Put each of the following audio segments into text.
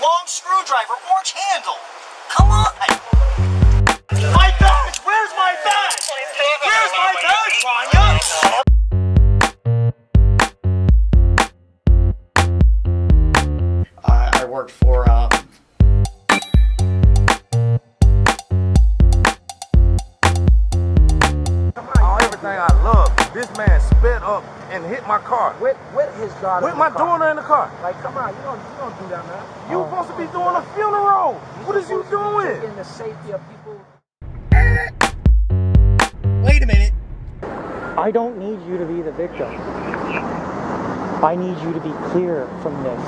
long screwdriver, orange handle. Come on. My badge! Where's my badge? Where's my badge, Rania? I worked for everything I love. This man sped up and hit my car. With his daughter. With my daughter in the car. Like, come on, you don't do that, man. You supposed to be doing a funeral. What is you doing? In the safety of people. Wait a minute. I don't need you to be the victim. I need you to be clear from this.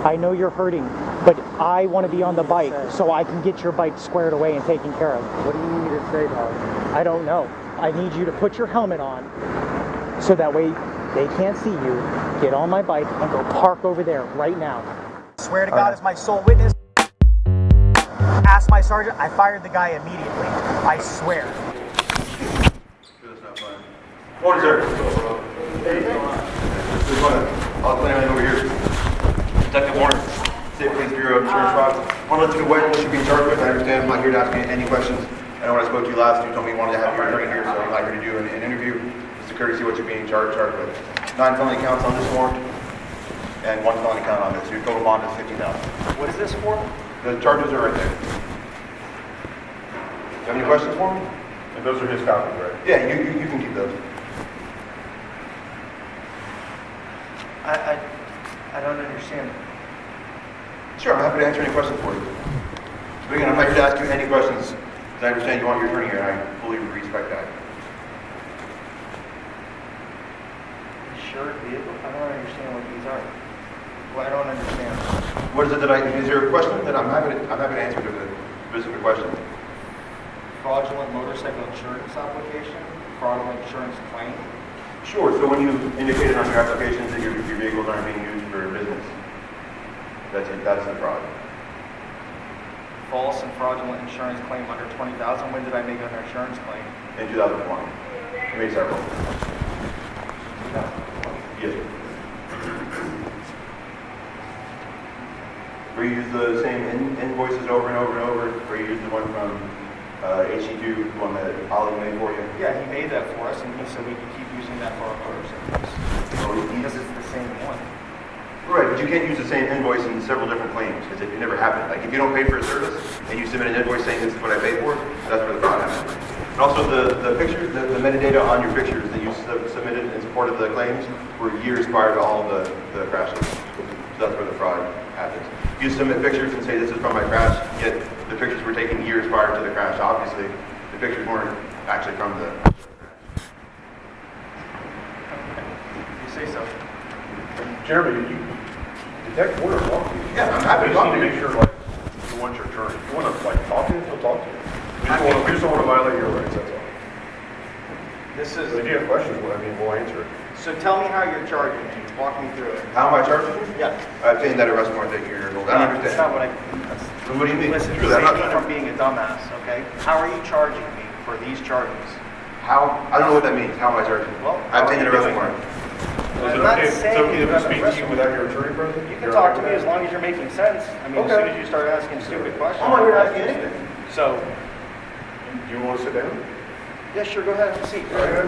I know you're hurting, but I want to be on the bike so I can get your bike squared away and taken care of. What do you need me to say, dog? I don't know. I need you to put your helmet on so that way they can't see you. Get on my bike and go park over there right now. Swear to God, as my sole witness. Ask my sergeant, I fired the guy immediately. I swear. Morning, sir. Hey. This is I'll claim over here. Detective Warren, State Police Bureau of Insurance Fraud. I want to let you know what you're being charged with. I understand I'm not here to ask you any questions. I know when I spoke to you last, you told me you wanted to have your attorney here, so I'm not here to do an interview. Just a courtesy what you're being charged with. 9 felony counts on this warrant, and 1 felony count on this. Your total bond is $50,000. What is this for? The charges are right there. You have any questions for me? And those are his copies, right? Yeah, you can keep those. I don't understand. Sure, I'm happy to answer any questions for you. So again, I'm not here to ask you any questions, because I understand you want your attorney here, and I fully respect that. Insured vehicle? I don't understand what these are. Well, I don't understand. What is it is there a question that I'm happy to answer to the specific question? Fraudulent motorcycle insurance application? Fraudulent insurance claim? Sure, so when you indicated on your applications that your vehicles aren't being used for business, that's the fraud. False and fraudulent insurance claim under $20,000. When did I make an insurance claim? In 2020. You made several. Yes, sir. Where you use the same invoices over and over and over, where you use the one from HE2, the one that Ollie made for you? Yeah, he made that for us, and he said we could keep using that for our motorcycles. Because it's the same one. Right, but you can't use the same invoice in several different claims, because it never happened. Like, if you don't pay for a service, and you submit an invoice saying this is what I paid for, that's where the fraud happens. And also, the pictures, the metadata on your pictures that you submitted in support of the claims were years prior to all the crashes. So that's where the fraud happens. If you submit pictures and say this is from my crash, yet the pictures were taken years prior to the crash, obviously, the pictures weren't actually from the crash. You say so. Jeremy, Detective Warner will talk to you. Yeah, I'm happy to talk to You you. need to make sure, like, you want your attorney. If you want to, like, talk to him, he'll talk to you. We just don't want to violate your rights, that's all. This But if is. you have questions, we'll answer it. So tell me how you're charging me. Walk me through it. How am I charging you? Yeah. I obtained that arrest warrant that you're old. I don't That's not understand. what I. What do you mean? Listen, Truly, I'm save not me from being a dumbass, okay? How are you charging me for these charges? How? I don't know what that means. How am I charging you? Well, I obtained an arrest how are you warrant. I'm not It's saying okay you to have speak a to you without your attorney present? You can talk to me as long as you're making sense. I mean, as Okay. soon as you start asking stupid questions. I'm not here to ask you anything. So, Do you want to sit down? yeah, sure, go ahead, have a seat. Go ahead.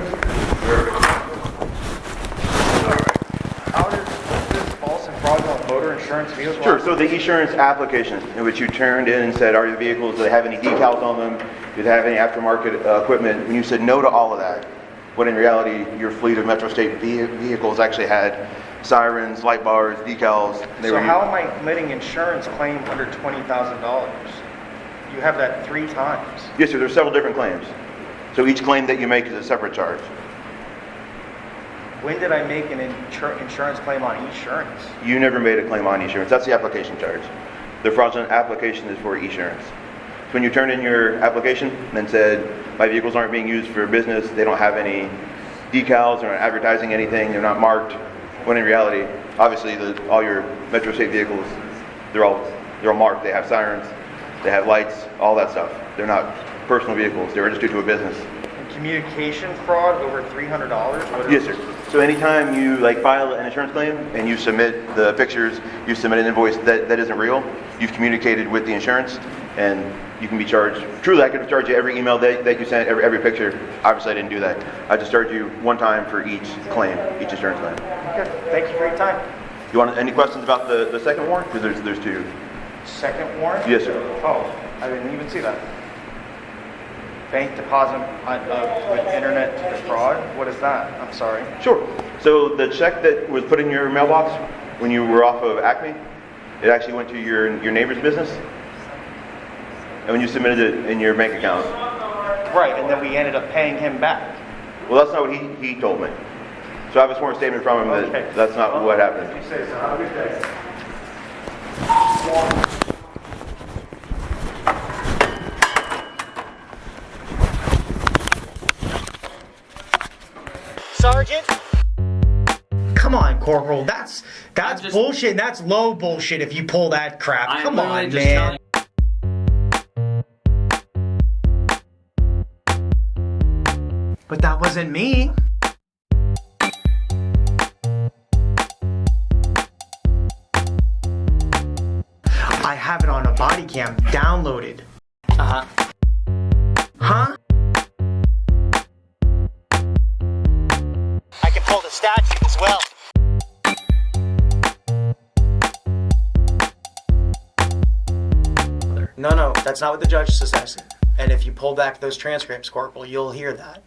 How does this false and fraudulent motor insurance vehicle? Sure. So the insurance application in which you turned in and said, are your vehicles, do they have any decals on them? Do they have any aftermarket equipment? When you said no to all of that, when in reality your fleet of Metro State vehicles actually had sirens, light bars, decals. So how am I committing insurance claim under $20,000? You have that 3 times. Yes, sir. There's several different claims. So each claim that you make is a separate charge. When did I make an insurance claim on insurance? You never made a claim on insurance. That's the application charge. The fraudulent application is for insurance. So when you turned in your application and said, my vehicles aren't being used for business, they don't have any decals, they're not advertising anything, they're not marked, when in reality, obviously all your Metro State vehicles, they're all marked. They have sirens, they have lights, all that stuff. They're not personal vehicles. They're registered to a business. And communication fraud over $300? Yes, sir. So anytime you like file an insurance claim and you submit the pictures, you submit an invoice that isn't real, you've communicated with the insurance and you can be charged. Truly, I could have charged you every email that you sent, every picture. Obviously, I didn't do that. I just charged you one time for each claim, each insurance claim. Okay, thank you for your time. You want any questions about the second warrant? Because there's two. Second warrant? Yes, sir. Oh, I didn't even see that. Bank deposit with internet to defraud? What is that? I'm sorry. Sure. So the check that was put in your mailbox when you were off of Acme, it actually went to your neighbor's business. And when you submitted it in your bank account. Right, and then we ended up paying him back. Well, that's not what he told me. So I have a sworn statement from him that that's not what happened. You say so. Have a good day. Sergeant? Come on, Corporal. That's just- bullshit. That's low bullshit if you pull that crap. I am Come on, literally just man. telling- But that wasn't me. I have it on a body cam downloaded. Uh-huh. Huh? I can pull the statute as well. No, that's not what the judge is assessing. And if you pull back those transcripts, Corporal, you'll hear that.